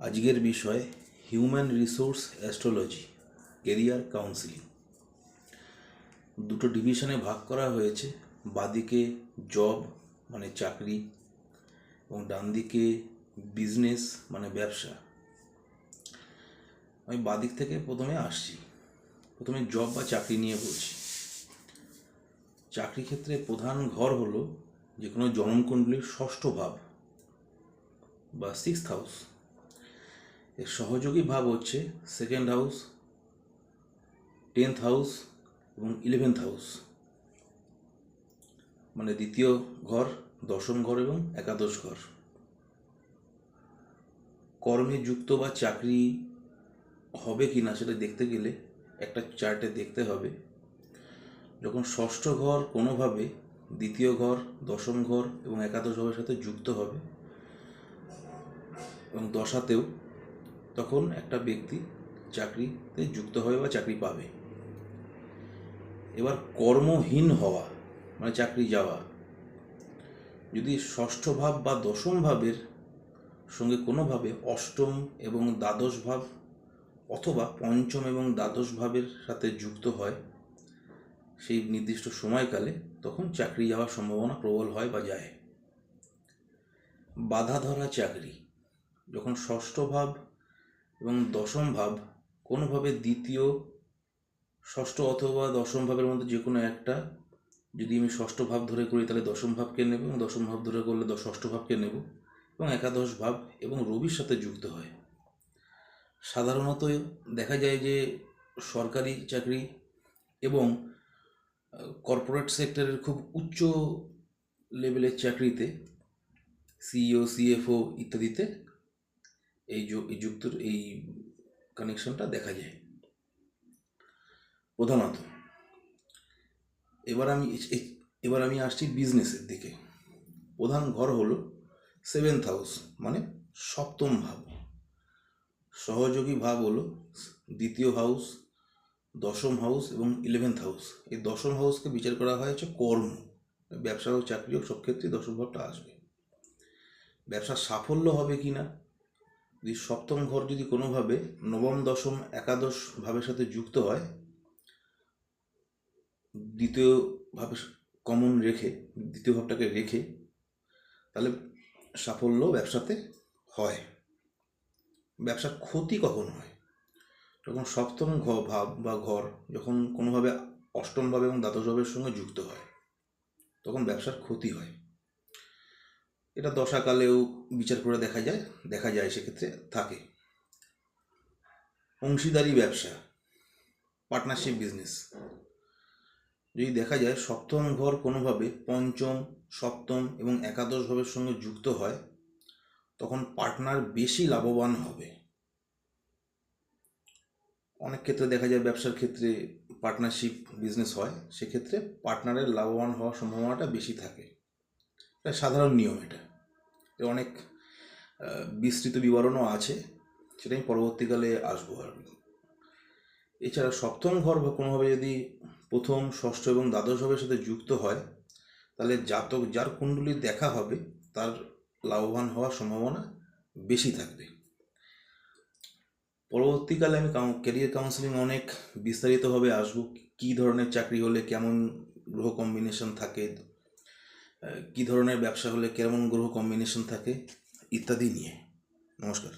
আজকের বিষয় human resource astrology career counselling. দুটো ডিভিশনে ভাগ করা হয়েছে, বাঁদিকে জব মানে চাকরি এবং ডান দিকে বিজনেস মানে ব্যবসা। আমি বাঁদিক থেকে প্রথমে আসছি। প্রথমে জব বা চাকরি নিয়ে বলছি। চাকরি ক্ষেত্রে প্রধান ঘর হলো যে কোনো জন্মকুণ্ডলীর ষষ্ঠ ভাব বা 6th হাউস। এর সহযোগী ভাব হচ্ছে 2nd হাউস, 10th হাউস এবং 11th হাউস, মানে দ্বিতীয় ঘর, দশম ঘর এবং একাদশ ঘর। কর্মে যুক্ত বা চাকরি হবে কি না সেটা দেখতে গেলে একটা চার্টে দেখতে হবে, যখন ষষ্ঠ ঘর কোনোভাবে দ্বিতীয় ঘর, দশম ঘর এবং একাদশ ঘরের সাথে যুক্ত হবে এবং দশাতেও, তখন একটা ব্যক্তি চাকরিতে যুক্ত হবে বা চাকরি পাবে। এবার কর্মহীন হওয়া মানে চাকরি যাওয়া, যদি ষষ্ঠ ভাব বা দশম ভাবের সঙ্গে কোনোভাবে অষ্টম এবং দ্বাদশ ভাব অথবা পঞ্চম এবং দ্বাদশ ভাবের সাথে যুক্ত হয় সেই নির্দিষ্ট সময়কালে, তখন চাকরি যাওয়ার সম্ভাবনা প্রবল হয় বা যায়। বাধা ধরা চাকরি, যখন ষষ্ঠ ভাব এবং দশম ভাব কোনোভাবে দ্বিতীয়, ষষ্ঠ অথবা দশম ভাবের মধ্যে যে কোনো একটা, যদি আমি ষষ্ঠ ভাব ধরে করি তাহলে দশম ভাবকে নেব, এবং দশম ভাব ধরে করলে ষষ্ঠ ভাবকে নেব, এবং একাদশ ভাব এবং রবির সাথে যুক্ত হয়। সাধারণত দেখা যায় যে সরকারি চাকরি এবং কর্পোরেট সেক্টরের খুব উচ্চ লেভেলের চাকরিতে, সিইও, সিএফও ইত্যাদিতে এই কানেকশনটা দেখা যায় প্রধানত। এবার আমি আসছি বিজনেসের দিকে। প্রধান ঘর হলো 7th হাউস মানে সপ্তম ভাব। সহযোগী ভাব হলো দ্বিতীয় হাউস, দশম হাউস এবং 11th হাউস। এই দশম হাউসকে বিচার করা হয় হচ্ছে কর্ম, ব্যবসা হোক চাকরি হোক, সব ক্ষেত্রে দশম ভাবটা আসবে। ব্যবসার সাফল্য হবে কি না, যদি সপ্তম ঘর যদি কোনোভাবে নবম, দশম, একাদশ ভাবের সাথে যুক্ত হয়, দ্বিতীয় ভাবে কমন রেখে, দ্বিতীয় ভাবটাকে রেখে, তাহলে সাফল্য ব্যবসাতে হয়। ব্যবসার ক্ষতি কখন হয়, যখন সপ্তম ভাব বা ঘর যখন কোনোভাবে অষ্টম ভাব এবং দ্বাদশ ভাবের সঙ্গে যুক্ত হয়, তখন ব্যবসার ক্ষতি হয়। এটা দশাকালেও বিচার করে দেখা যায় সেক্ষেত্রে থাকে। অংশীদারি ব্যবসা, পার্টনারশিপ বিজনেস, যদি দেখা যায় সপ্তম ঘর কোনোভাবে পঞ্চম, সপ্তম এবং একাদশ ভাবের সঙ্গে যুক্ত হয়, তখন পার্টনার বেশি লাভবান হবে। অনেক ক্ষেত্রে দেখা যায় ব্যবসার ক্ষেত্রে পার্টনারশিপ বিজনেস হয়, সেক্ষেত্রে পার্টনারের লাভবান হওয়ার সম্ভাবনাটা বেশি থাকে। এটা সাধারণ নিয়ম। এটা অনেক বিস্তৃত বিবরণও আছে, সেটা আমি পরবর্তীকালে আসবো আর কি। এছাড়া সপ্তম ঘর বা কোনোভাবে যদি প্রথম, ষষ্ঠ এবং দ্বাদশ ভাবের সাথে যুক্ত হয়, তাহলে জাতক যার কুণ্ডলী দেখা হবে তার লাভবান হওয়ার সম্ভাবনা বেশি থাকবে। পরবর্তীকালে আমি ক্যারিয়ার কাউন্সিলিং অনেক বিস্তারিতভাবে আসবো, কী ধরনের চাকরি হলে কেমন গ্রহ কম্বিনেশন থাকে, কী ধরনের ব্যবসা হলে কেমন গ্রহ কম্বিনেশন থাকে ইত্যাদি নিয়ে। নমস্কার।